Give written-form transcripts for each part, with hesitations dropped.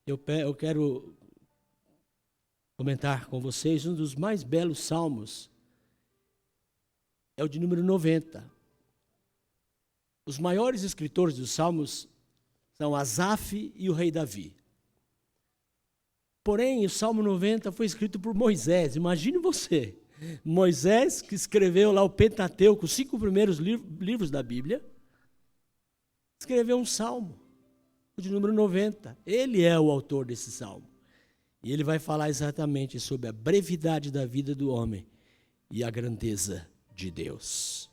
Eu quero comentar com vocês um dos mais belos salmos. É o de número 90. Os maiores escritores dos salmos são Asaf e o rei Davi. Porém, o Salmo 90 foi escrito por Moisés. Imagine você, Moisés, que escreveu lá o Pentateuco, os 5 primeiros livros da Bíblia, escreveu um salmo, o de número 90. Ele é o autor desse salmo. E ele vai falar exatamente sobre a brevidade da vida do homem e a grandeza de Deus.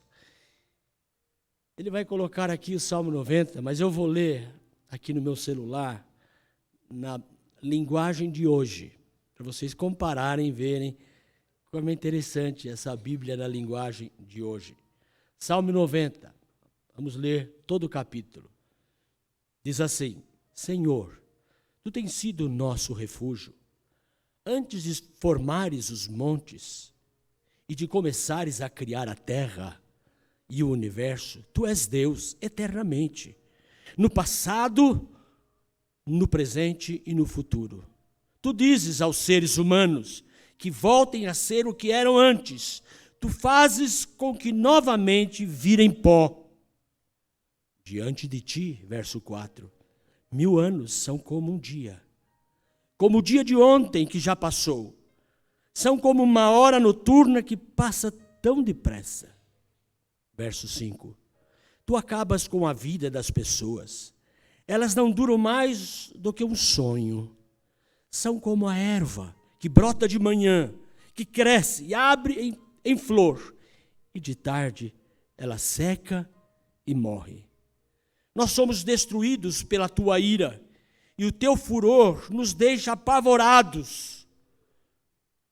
Ele vai colocar aqui o Salmo 90, mas eu vou ler aqui no meu celular, na linguagem de hoje, para vocês compararem e verem como é interessante essa Bíblia na linguagem de hoje. Salmo 90, vamos ler todo o capítulo. Diz assim: Senhor, Tu tens sido o nosso refúgio. Antes de formares os montes e de começares a criar a terra e o universo, Tu és Deus eternamente, no passado, no presente e no futuro. Tu dizes aos seres humanos que voltem a ser o que eram antes. Tu fazes com que novamente virem pó. Diante de ti, verso 4, 1000 anos são como um dia. Como o dia de ontem que já passou. São como uma hora noturna que passa tão depressa. Verso 5. Tu acabas com a vida das pessoas. Elas não duram mais do que um sonho. São como a erva que brota de manhã, que cresce e abre em flor, e de tarde ela seca e morre. Nós somos destruídos pela tua ira, e o teu furor nos deixa apavorados.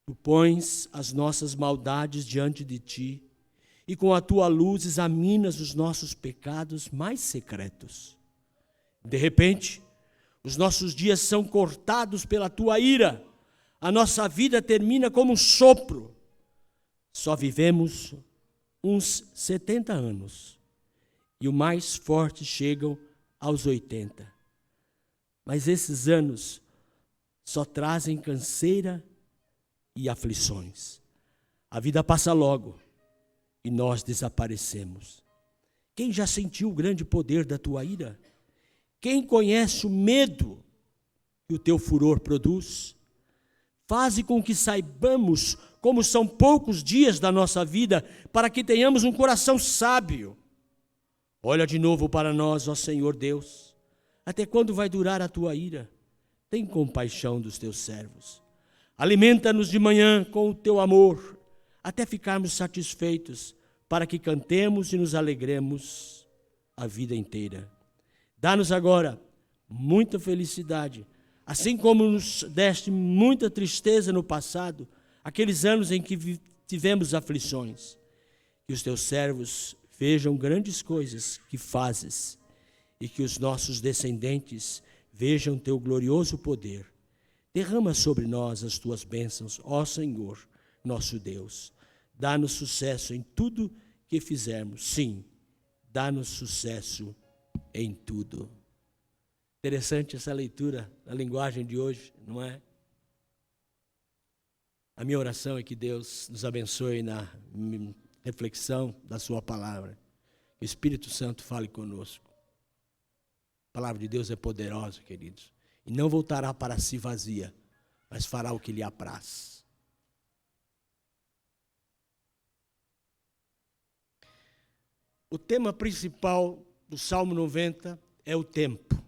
Tu pões as nossas maldades diante de ti, e com a tua luz examinas os nossos pecados mais secretos. De repente, os nossos dias são cortados pela tua ira. A nossa vida termina como um sopro. Só vivemos uns 70 anos. E os mais fortes chegam aos 80. Mas esses anos só trazem canseira e aflições. A vida passa logo e nós desaparecemos. Quem já sentiu o grande poder da tua ira? Quem conhece o medo que o teu furor produz? Faze com que saibamos como são poucos dias da nossa vida, para que tenhamos um coração sábio. Olha de novo para nós, ó Senhor Deus. Até quando vai durar a tua ira? Tem compaixão dos teus servos. Alimenta-nos de manhã com o teu amor, até ficarmos satisfeitos, para que cantemos e nos alegremos a vida inteira. Dá-nos agora muita felicidade, assim como nos deste muita tristeza no passado, aqueles anos em que tivemos aflições. Que os teus servos vejam grandes coisas que fazes e que os nossos descendentes vejam teu glorioso poder. Derrama sobre nós as tuas bênçãos, ó Senhor, nosso Deus. Dá-nos sucesso em tudo que fizermos. Sim, dá-nos sucesso em tudo. Interessante essa leitura na linguagem de hoje, não é? A minha oração é que Deus nos abençoe na reflexão da sua palavra. Que o Espírito Santo fale conosco. A palavra de Deus é poderosa, queridos. E não voltará para si vazia, mas fará o que lhe apraz. O tema principal do Salmo 90 é o tempo.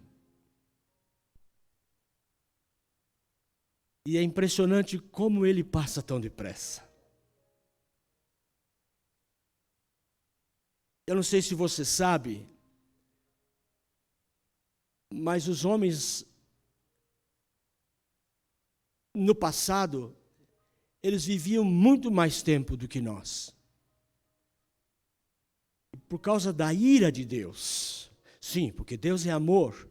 E é impressionante como ele passa tão depressa. Eu não sei se você sabe, mas os homens, no passado, eles viviam muito mais tempo do que nós. Por causa da ira de Deus. Sim, porque Deus é amor,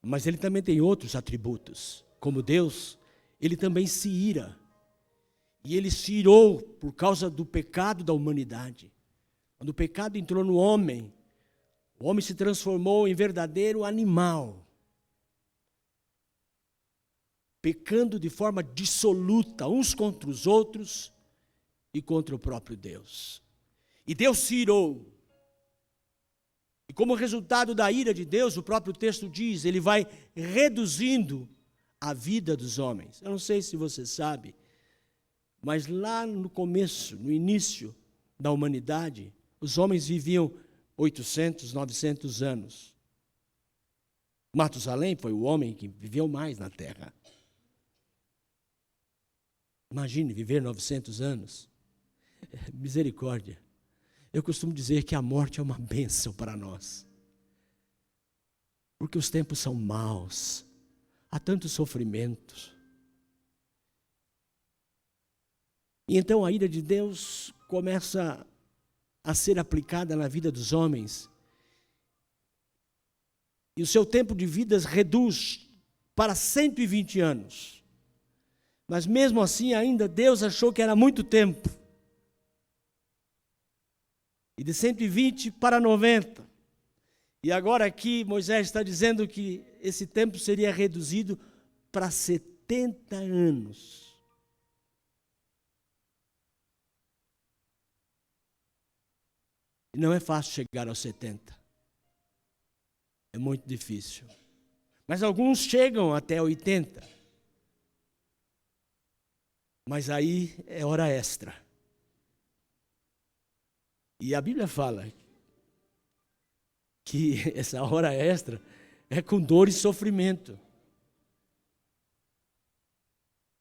mas Ele também tem outros atributos. Como Deus, Ele também se ira. E Ele se irou por causa do pecado da humanidade. Quando o pecado entrou no homem, o homem se transformou em verdadeiro animal. pecando de forma dissoluta, uns contra os outros e contra o próprio Deus. E Deus se irou. E como resultado da ira de Deus, o próprio texto diz, ele vai reduzindo a vida dos homens. Eu não sei se você sabe, mas lá no começo, no início da humanidade, os homens viviam 800, 900 anos. Matusalém foi o homem que viveu mais na Terra. Imagine viver 900 anos. Misericórdia. Eu costumo dizer que a morte é uma bênção para nós. Porque os tempos são maus. Há tantos sofrimentos. E então a ira de Deus começa a ser aplicada na vida dos homens. E o seu tempo de vida reduz para 120 anos. Mas mesmo assim ainda Deus achou que era muito tempo. E de 120 para 90. E agora aqui Moisés está dizendo que esse tempo seria reduzido para 70 anos. E não é fácil chegar aos 70. É muito difícil. Mas alguns chegam até 80. Mas aí é hora extra. E a Bíblia fala que essa hora extra é com dor e sofrimento.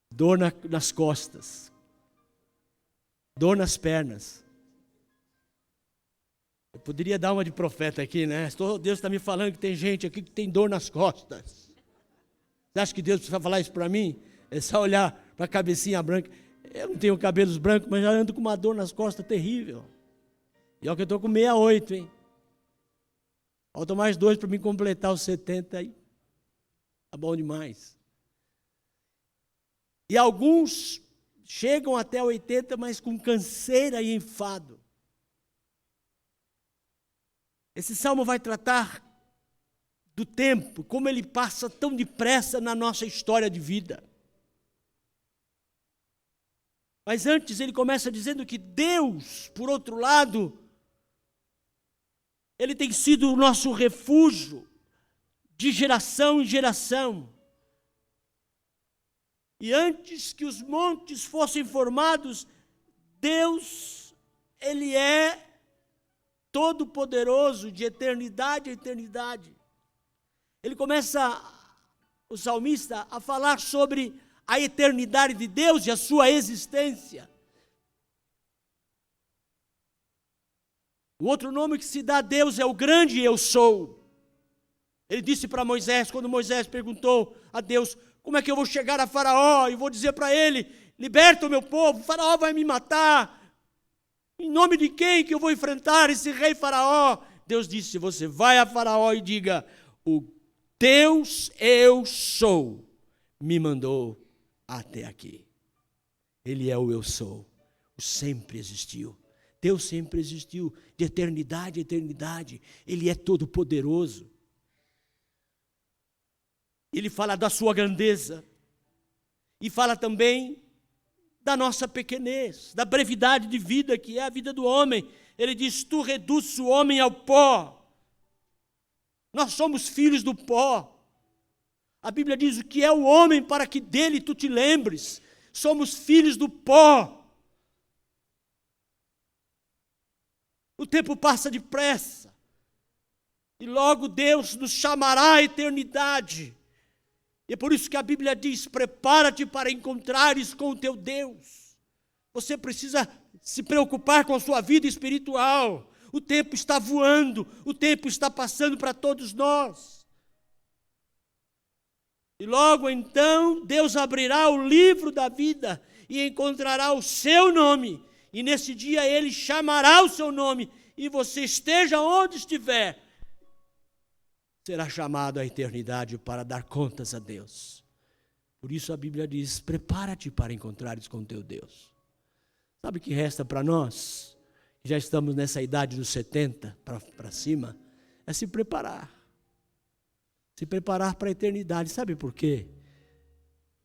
Dor nas costas. Dor nas pernas. Eu poderia dar uma de profeta aqui, né? Deus está me falando que tem gente aqui que tem dor nas costas. Você acha que Deus precisa falar isso para mim? É só olhar para a cabecinha branca. Eu não tenho cabelos brancos, mas já ando com uma dor nas costas terrível. E olha que eu estou com 68, hein? Faltam mais 2 para me completar os 70 aí. Tá bom demais. E alguns chegam até 80, mas com canseira e enfado. Esse salmo vai tratar do tempo, como ele passa tão depressa na nossa história de vida. Mas antes ele começa dizendo que Deus, por outro lado, Ele tem sido o nosso refúgio de geração em geração. E antes que os montes fossem formados, Deus, Ele é todo-poderoso de eternidade a eternidade. Ele começa, o salmista, a falar sobre a eternidade de Deus e a sua existência. O outro nome que se dá a Deus é o grande eu sou. Ele disse para Moisés, quando Moisés perguntou a Deus, como é que eu vou chegar a Faraó e vou dizer para ele, liberta o meu povo, o Faraó vai me matar. Em nome de quem que eu vou enfrentar esse rei Faraó? Deus disse, você vai a Faraó e diga, o Deus eu sou me mandou até aqui. Ele é o eu sou, o sempre existiu. Deus sempre existiu, de eternidade a eternidade. Ele é todo poderoso. Ele fala da sua grandeza. E fala também da nossa pequenez, da brevidade de vida que é a vida do homem. Ele diz, tu reduzes o homem ao pó. Nós somos filhos do pó. A Bíblia diz o que é o homem para que dele tu te lembres. Somos filhos do pó. O tempo passa depressa. E logo Deus nos chamará à eternidade. E é por isso que a Bíblia diz, prepara-te para encontrares com o teu Deus. Você precisa se preocupar com a sua vida espiritual. O tempo está voando, o tempo está passando para todos nós. E logo então, Deus abrirá o livro da vida e encontrará o seu nome. E nesse dia Ele chamará o seu nome. E você esteja onde estiver, será chamado à eternidade para dar contas a Deus. Por isso a Bíblia diz, prepara-te para encontrares com teu Deus. Sabe o que resta para nós? Já estamos nessa idade dos 70 para cima, é se preparar. Se preparar para a eternidade. Sabe por quê?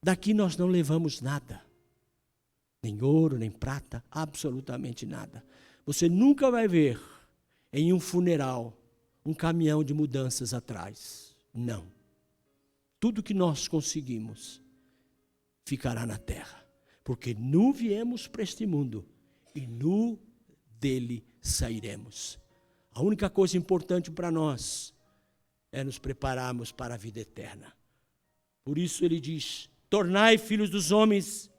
Daqui nós não levamos nada. Nem ouro, nem prata, absolutamente nada. Você nunca vai ver em um funeral um caminhão de mudanças atrás. Não. Tudo que nós conseguimos ficará na terra. Porque nu viemos para este mundo e nu dele sairemos. A única coisa importante para nós é nos prepararmos para a vida eterna. Por isso ele diz: tornai filhos dos homens,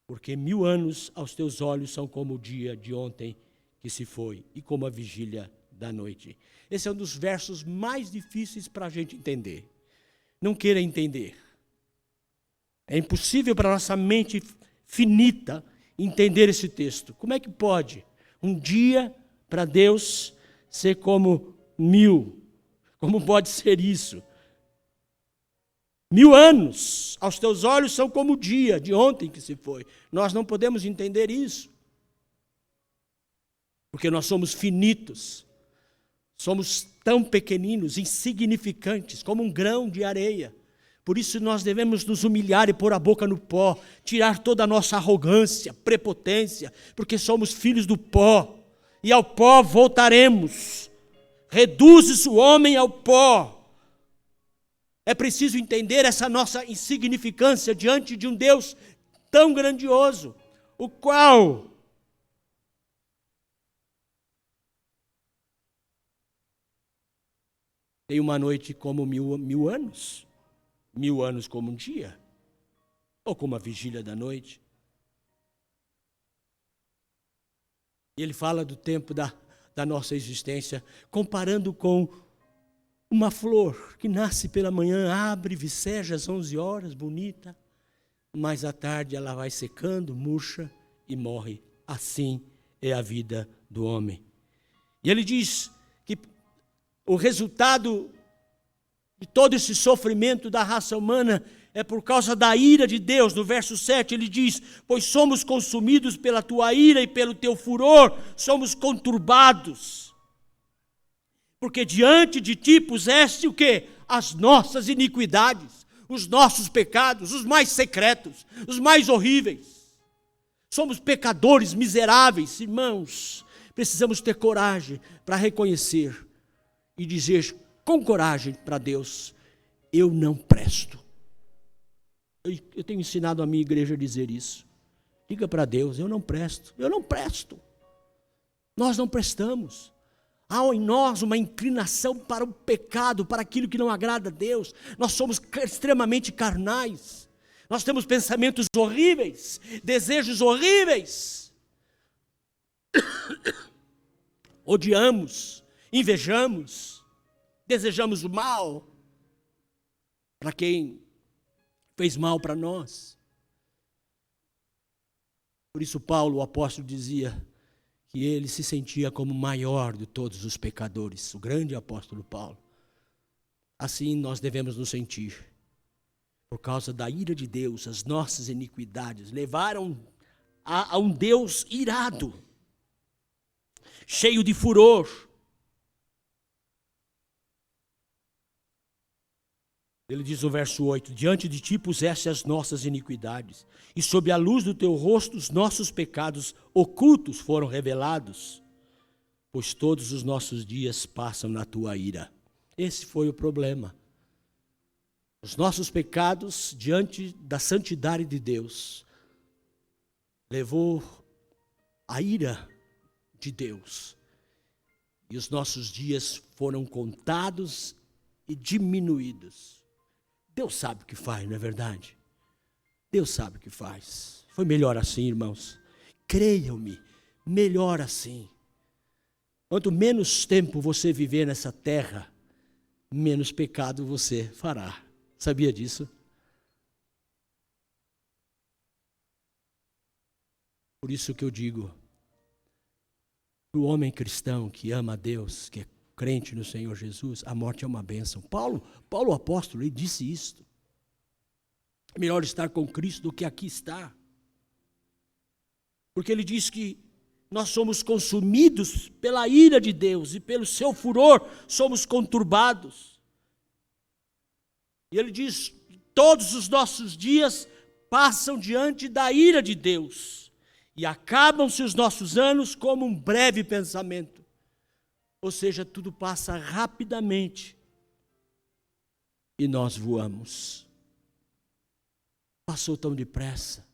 porque 1000 anos aos teus olhos são como o dia de ontem que se foi, e como a vigília da noite. Esse é um dos versos mais difíceis para a gente entender. Não queira entender. É impossível para a nossa mente finita entender esse texto. Como é que pode um dia para Deus ser como 1000? Como pode ser isso? 1000 anos aos teus olhos são como o dia de ontem que se foi. Nós não podemos entender isso. Porque nós somos finitos. Somos tão pequeninos, insignificantes, como um grão de areia. Por isso nós devemos nos humilhar e pôr a boca no pó, tirar toda a nossa arrogância, prepotência, porque somos filhos do pó, e ao pó voltaremos. Reduz-se o homem ao pó. É preciso entender essa nossa insignificância diante de um Deus tão grandioso, o qual tem uma noite como 1000 anos. 1000 anos como um dia, ou como a vigília da noite. E ele fala do tempo da nossa existência, comparando com uma flor que nasce pela manhã, abre, viceja às 11 horas, bonita, mas à tarde ela vai secando, murcha e morre. Assim é a vida do homem. E ele diz que o resultado de todo esse sofrimento da raça humana é por causa da ira de Deus. No verso 7 ele diz: pois somos consumidos pela tua ira e pelo teu furor, somos conturbados. Porque diante de ti puseste o quê? As nossas iniquidades, os nossos pecados, os mais secretos, os mais horríveis. Somos pecadores miseráveis, irmãos. Precisamos ter coragem para reconhecer e dizer com coragem para Deus: eu não presto. Eu tenho ensinado a minha igreja a dizer isso. Diga para Deus: eu não presto, eu não presto. Nós não prestamos. Há em nós uma inclinação para o pecado, para aquilo que não agrada a Deus. Nós somos extremamente carnais. Nós temos pensamentos horríveis, desejos horríveis. Odiamos, invejamos, desejamos o mal para quem fez mal para nós. Por isso Paulo, o apóstolo, dizia que ele se sentia como o maior de todos os pecadores, o grande apóstolo Paulo. Assim nós devemos nos sentir. Por causa da ira de Deus, as nossas iniquidades levaram a um Deus irado, cheio de furor. Ele diz no verso 8: diante de ti puseste as nossas iniquidades, e sob a luz do teu rosto os nossos pecados ocultos foram revelados, pois todos os nossos dias passam na tua ira. Esse foi o problema. Os nossos pecados diante da santidade de Deus levou a ira de Deus, e os nossos dias foram contados e diminuídos. Deus sabe o que faz, não é verdade? Deus sabe o que faz. Foi melhor assim, irmãos. Creiam-me, melhor assim. Quanto menos tempo você viver nessa terra, menos pecado você fará. Sabia disso? Por isso que eu digo, para o homem cristão que ama a Deus, que é crente no Senhor Jesus, a morte é uma bênção. Paulo o apóstolo, ele disse isto. É melhor estar com Cristo do que aqui estar. Porque ele diz que nós somos consumidos pela ira de Deus e pelo seu furor somos conturbados. E ele diz: todos os nossos dias passam diante da ira de Deus, e acabam-se os nossos anos como um breve pensamento. Ou seja, tudo passa rapidamente e nós voamos. Passou tão depressa.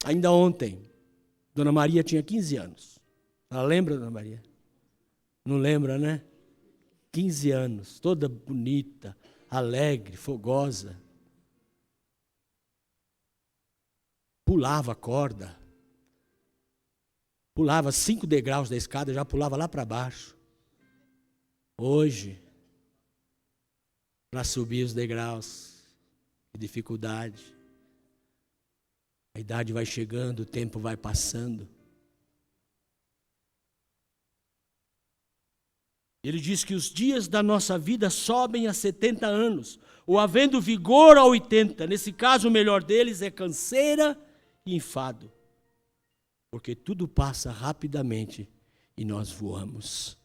Ainda ontem, Dona Maria tinha 15 anos. Ela lembra, Dona Maria? Não lembra, né? 15 anos, toda bonita, alegre, fogosa. Pulava a corda. Pulava 5 degraus da escada, já pulava lá para baixo. Hoje, para subir os degraus, que dificuldade. A idade vai chegando, o tempo vai passando. Ele diz que os dias da nossa vida sobem a 70 anos, ou havendo vigor a 80. Nesse caso, o melhor deles é canseira e enfado. Porque tudo passa rapidamente e nós voamos.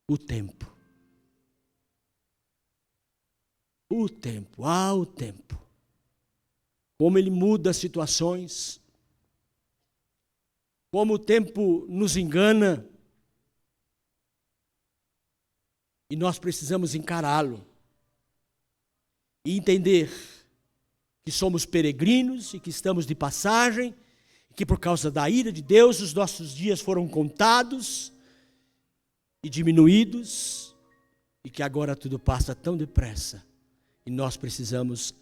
O tempo. O tempo, o tempo. Como ele muda as situações. Como o tempo nos engana. E nós precisamos encará-lo. E entender que somos peregrinos e que estamos de passagem. Que por causa da ira de Deus, os nossos dias foram contados e diminuídos, e que agora tudo passa tão depressa, e nós precisamos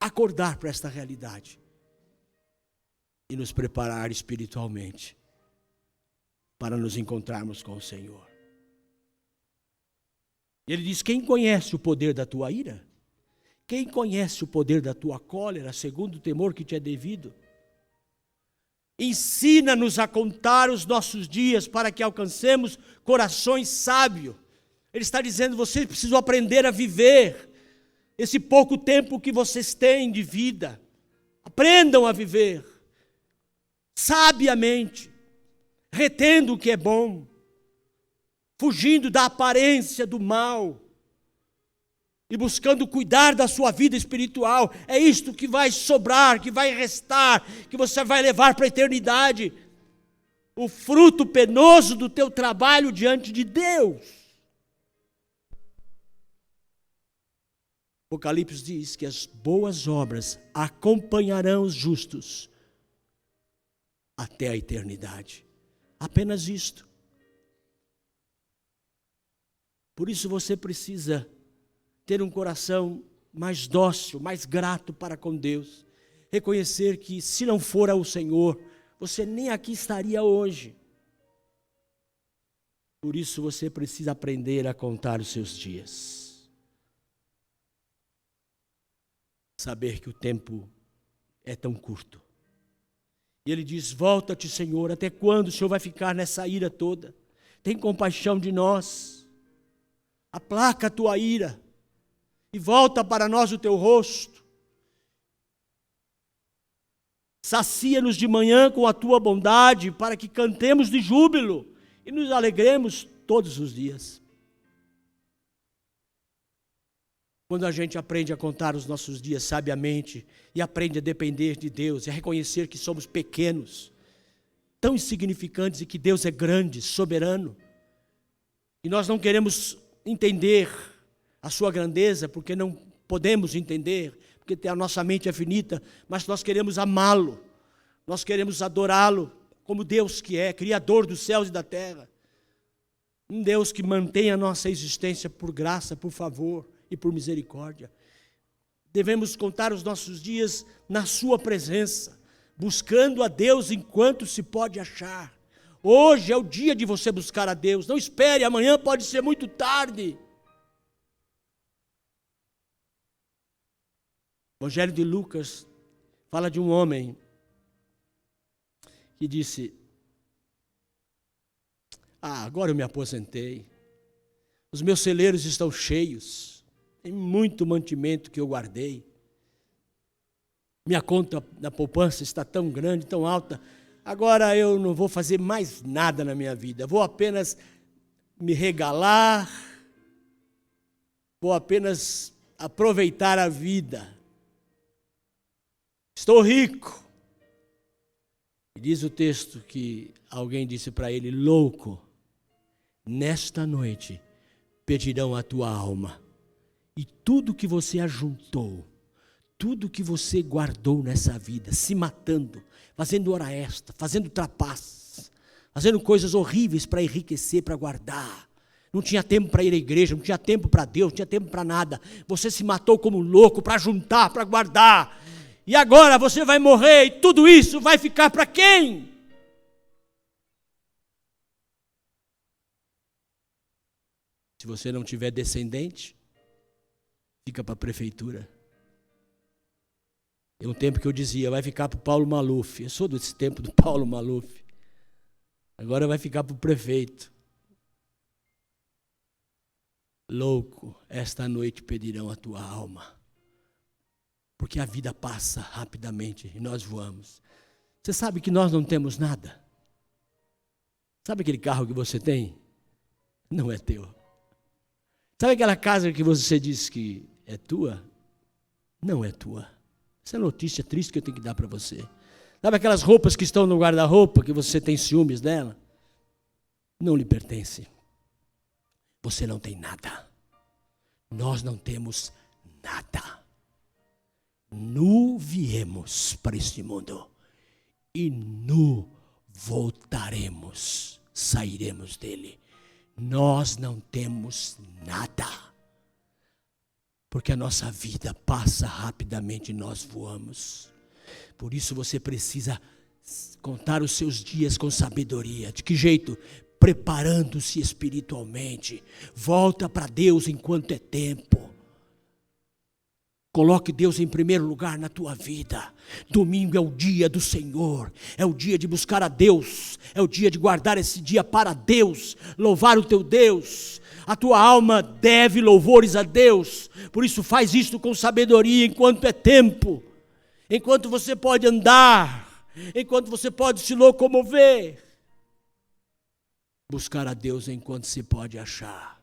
acordar para esta realidade e nos preparar espiritualmente para nos encontrarmos com o Senhor. Ele diz: quem conhece o poder da tua ira? Quem conhece o poder da tua cólera, segundo o temor que te é devido? Ensina-nos a contar os nossos dias para que alcancemos corações sábios. Ele está dizendo: vocês precisam aprender a viver esse pouco tempo que vocês têm de vida. Aprendam a viver sabiamente, retendo o que é bom, fugindo da aparência do mal e buscando cuidar da sua vida espiritual. É isto que vai sobrar, que vai restar, que você vai levar para a eternidade. O fruto penoso do teu trabalho diante de Deus. Apocalipse diz que as boas obras acompanharão os justos até a eternidade. Apenas isto. Por isso você precisa ter um coração mais dócil, mais grato para com Deus. Reconhecer que se não for o Senhor, você nem aqui estaria hoje. Por isso você precisa aprender a contar os seus dias. Saber que o tempo é tão curto. E ele diz: volta-te, Senhor, até quando o Senhor vai ficar nessa ira toda? Tem compaixão de nós. Aplaca a tua ira. E volta para nós o teu rosto. Sacia-nos de manhã com a tua bondade, para que cantemos de júbilo e nos alegremos todos os dias. Quando a gente aprende a contar os nossos dias sabiamente e aprende a depender de Deus e a reconhecer que somos pequenos, tão insignificantes, e que Deus é grande, soberano, e nós não queremos entender a sua grandeza, porque não podemos entender, porque a nossa mente é finita, mas nós queremos amá-lo, nós queremos adorá-lo como Deus que é, Criador dos céus e da terra. Um Deus que mantém a nossa existência por graça, por favor e por misericórdia. Devemos contar os nossos dias na sua presença, buscando a Deus enquanto se pode achar. Hoje é o dia de você buscar a Deus, não espere, amanhã pode ser muito tarde. O Evangelho de Lucas fala de um homem que disse: agora eu me aposentei, os meus celeiros estão cheios, tem muito mantimento que eu guardei, minha conta da poupança está tão grande, tão alta, agora eu não vou fazer mais nada na minha vida, vou apenas me regalar, vou apenas aproveitar a vida. Estou rico. E diz o texto que alguém disse para ele: louco, nesta noite pedirão a tua alma, e tudo que você ajuntou, tudo que você guardou nessa vida, se matando, fazendo hora extra, fazendo trapaças, fazendo coisas horríveis para enriquecer, para guardar. Não tinha tempo para ir à igreja, não tinha tempo para Deus, não tinha tempo para nada. Você se matou como louco para juntar, para guardar. E agora você vai morrer e tudo isso vai ficar para quem? Se você não tiver descendente, fica para a prefeitura. Tem um tempo que eu dizia, vai ficar para o Paulo Maluf. Eu sou desse tempo do Paulo Maluf. Agora vai ficar para o prefeito. Louco, esta noite pedirão a tua alma. Porque a vida passa rapidamente e nós voamos. Você sabe que nós não temos nada? Sabe aquele carro que você tem? Não é teu. Sabe aquela casa que você diz que é tua? Não é tua. Essa é a notícia triste que eu tenho que dar para você. Sabe aquelas roupas que estão no guarda-roupa, que você tem ciúmes dela? Não lhe pertence. Você não tem nada. Nós não temos nada. Nu viemos para este mundo e nu voltaremos, sairemos dele. Nós não temos nada, porque a nossa vida passa rapidamente e nós voamos. Por isso você precisa contar os seus dias com sabedoria. De que jeito? Preparando-se espiritualmente. Volta para Deus enquanto é tempo. Coloque Deus em primeiro lugar na tua vida. Domingo é o dia do Senhor. É o dia de buscar a Deus. É o dia de guardar esse dia para Deus. Louvar o teu Deus. A tua alma deve louvores a Deus. Por isso faz isto com sabedoria enquanto é tempo. Enquanto você pode andar. Enquanto você pode se locomover. Buscar a Deus enquanto se pode achar.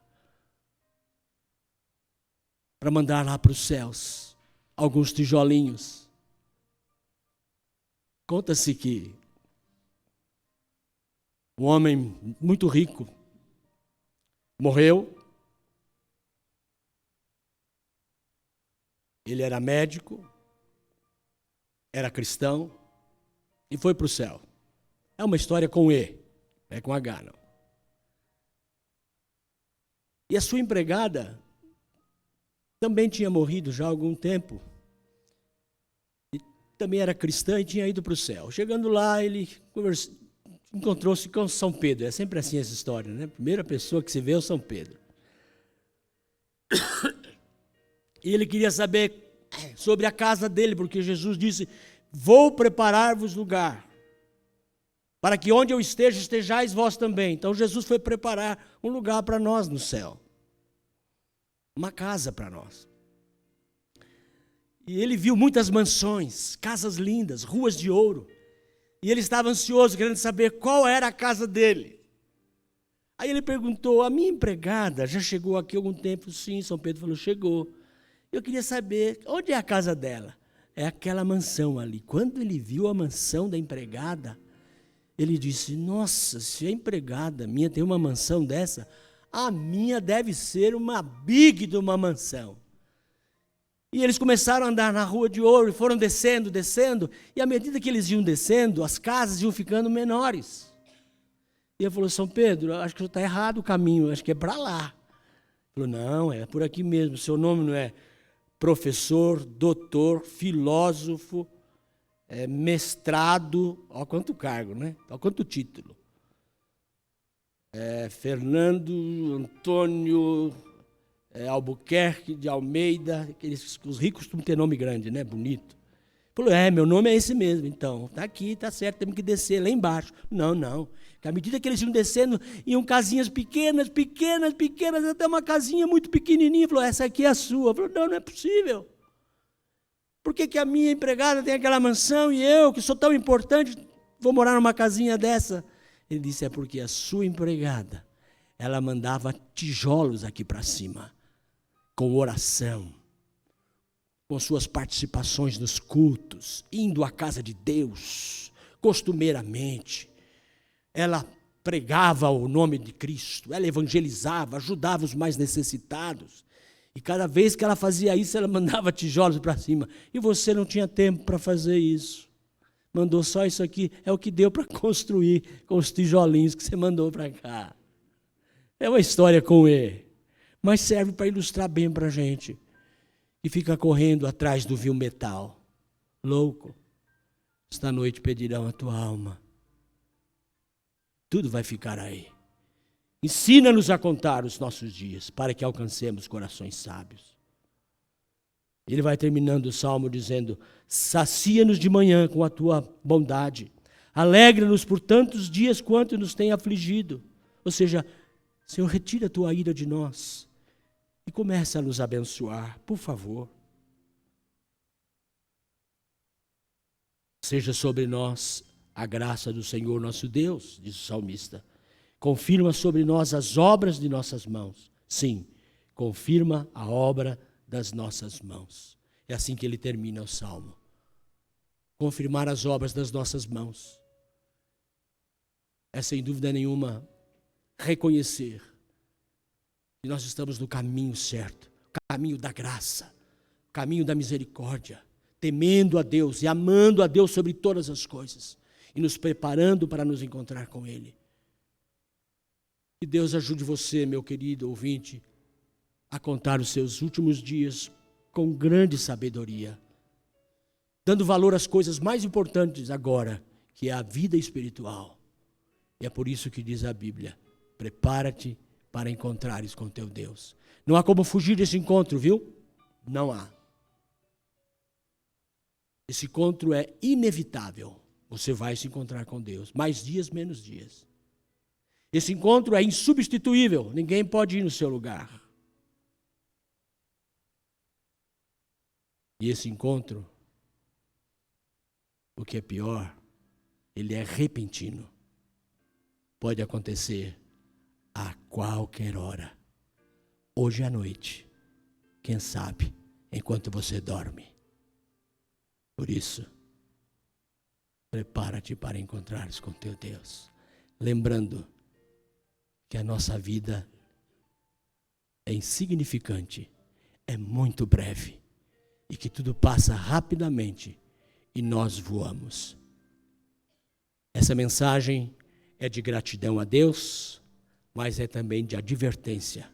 Para mandar lá para os céus alguns tijolinhos. Conta-se que um homem muito rico morreu. Ele era médico, era cristão e foi para o céu. É uma história com E, é com H não. E a sua empregada também tinha morrido já há algum tempo. E também era cristã e tinha ido para o céu. Chegando lá, ele encontrou-se com São Pedro. É sempre assim essa história, né? A primeira pessoa que se vê é o São Pedro. E ele queria saber sobre a casa dele, porque Jesus disse, vou preparar-vos lugar, para que onde eu esteja, estejais vós também. Então Jesus foi preparar um lugar para nós no céu. Uma casa para nós. E ele viu muitas mansões, casas lindas, ruas de ouro. E ele estava ansioso, querendo saber qual era a casa dele. Aí ele perguntou, a minha empregada já chegou aqui há algum tempo? Sim, São Pedro falou, chegou. Eu queria saber, onde é a casa dela? É aquela mansão ali. Quando ele viu a mansão da empregada, ele disse, nossa, se a empregada minha tem uma mansão dessa, a minha deve ser uma big de uma mansão. E eles começaram a andar na rua de ouro, e foram descendo, e à medida que eles iam descendo, as casas iam ficando menores. E ele falou, São Pedro, acho que está errado o caminho, acho que é para lá. Ele falou, não, é por aqui mesmo, seu nome não é professor, doutor, filósofo, mestrado, olha quanto cargo, né? Olha quanto título. Fernando Antônio Albuquerque de Almeida, os ricos costumam ter nome grande, né? Bonito. Falou, meu nome é esse mesmo, então, está aqui, está certo, temos que descer lá embaixo. Não, que à medida que eles iam descendo, iam casinhas pequenas, até uma casinha muito pequenininha. Falou, essa aqui é a sua. Falou, não é possível. Por que a minha empregada tem aquela mansão e eu, que sou tão importante, vou morar numa casinha dessa? Ele disse, é porque a sua empregada, ela mandava tijolos aqui para cima. com oração, com suas participações nos cultos, indo à casa de Deus, costumeiramente. Ela pregava o nome de Cristo, ela evangelizava, ajudava os mais necessitados. E cada vez que ela fazia isso, ela mandava tijolos para cima. E você não tinha tempo para fazer isso. Mandou só isso aqui, é o que deu para construir com os tijolinhos que você mandou para cá. É uma história com E, mas serve para ilustrar bem para a gente. E fica correndo atrás do vil metal. Louco, esta noite pedirão a tua alma. Tudo vai ficar aí. Ensina-nos a contar os nossos dias, para que alcancemos corações sábios. Ele vai terminando o salmo dizendo: sacia-nos de manhã com a tua bondade, alegra-nos por tantos dias quanto nos tem afligido. Ou seja, Senhor, retira a tua ira de nós e começa a nos abençoar, por favor. Seja sobre nós a graça do Senhor nosso Deus, diz o salmista. Confirma sobre nós as obras de nossas mãos. Sim, confirma a obra das nossas mãos. É assim que ele termina o salmo. Confirmar as obras das nossas mãos. É sem dúvida nenhuma reconhecer que nós estamos no caminho certo, o caminho da graça, o caminho da misericórdia, temendo a Deus e amando a Deus sobre todas as coisas e nos preparando para nos encontrar com Ele. Que Deus ajude você, meu querido ouvinte, a contar os seus últimos dias com grande sabedoria, dando valor às coisas mais importantes agora, que é a vida espiritual. E é por isso que diz a Bíblia: prepara-te para encontrares com teu Deus. Não há como fugir desse encontro, viu? Não há. Esse encontro é inevitável. Você vai se encontrar com Deus. Mais dias, menos dias. Esse encontro é insubstituível. Ninguém pode ir no seu lugar. E esse encontro, o que é pior, ele é repentino. Pode acontecer a qualquer hora. Hoje à noite. Quem sabe, enquanto você dorme. Por isso, prepara-te para encontrares com teu Deus. Lembrando que a nossa vida é insignificante, é muito breve, e que tudo passa rapidamente e nós voamos. Essa mensagem é de gratidão a Deus, mas é também de advertência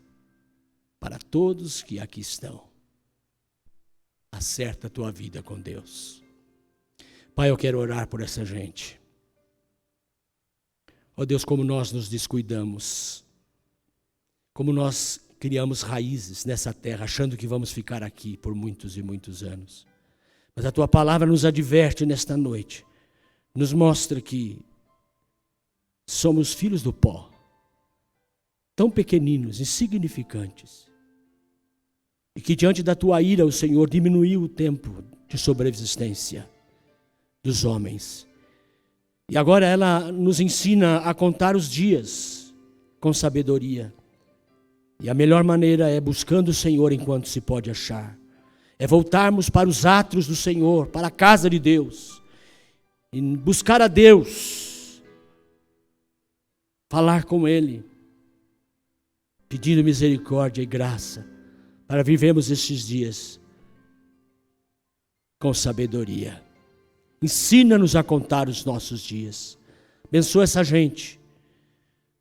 para todos que aqui estão. Acerta a tua vida com Deus. Pai, eu quero orar por essa gente. Ó Deus, como nós nos descuidamos, como nós criamos raízes nessa terra, achando que vamos ficar aqui por muitos e muitos anos. Mas a tua palavra nos adverte nesta noite, nos mostra que somos filhos do pó, tão pequeninos, insignificantes, e que diante da tua ira o Senhor diminuiu o tempo de sobrevivência dos homens. E agora ela nos ensina a contar os dias com sabedoria. E a melhor maneira é buscando o Senhor enquanto se pode achar. É voltarmos para os átrios do Senhor, para a casa de Deus. E buscar a Deus. Falar com Ele. Pedindo misericórdia e graça. Para vivermos estes dias com sabedoria. Ensina-nos a contar os nossos dias. Abençoa essa gente.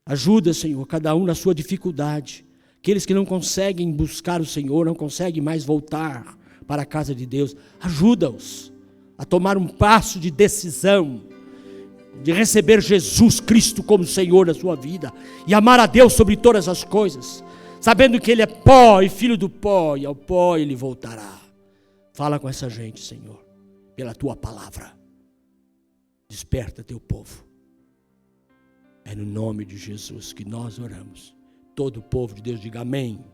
Ajuda, Senhor, cada um na sua dificuldade. Aqueles que não conseguem buscar o Senhor, não conseguem mais voltar para a casa de Deus, ajuda-os a tomar um passo de decisão, de receber Jesus Cristo como Senhor da sua vida, e amar a Deus sobre todas as coisas, sabendo que Ele é pó e filho do pó, e ao pó Ele voltará. Fala com essa gente, Senhor, pela tua palavra. Desperta teu povo. É no nome de Jesus que nós oramos. Todo o povo de Deus diga amém.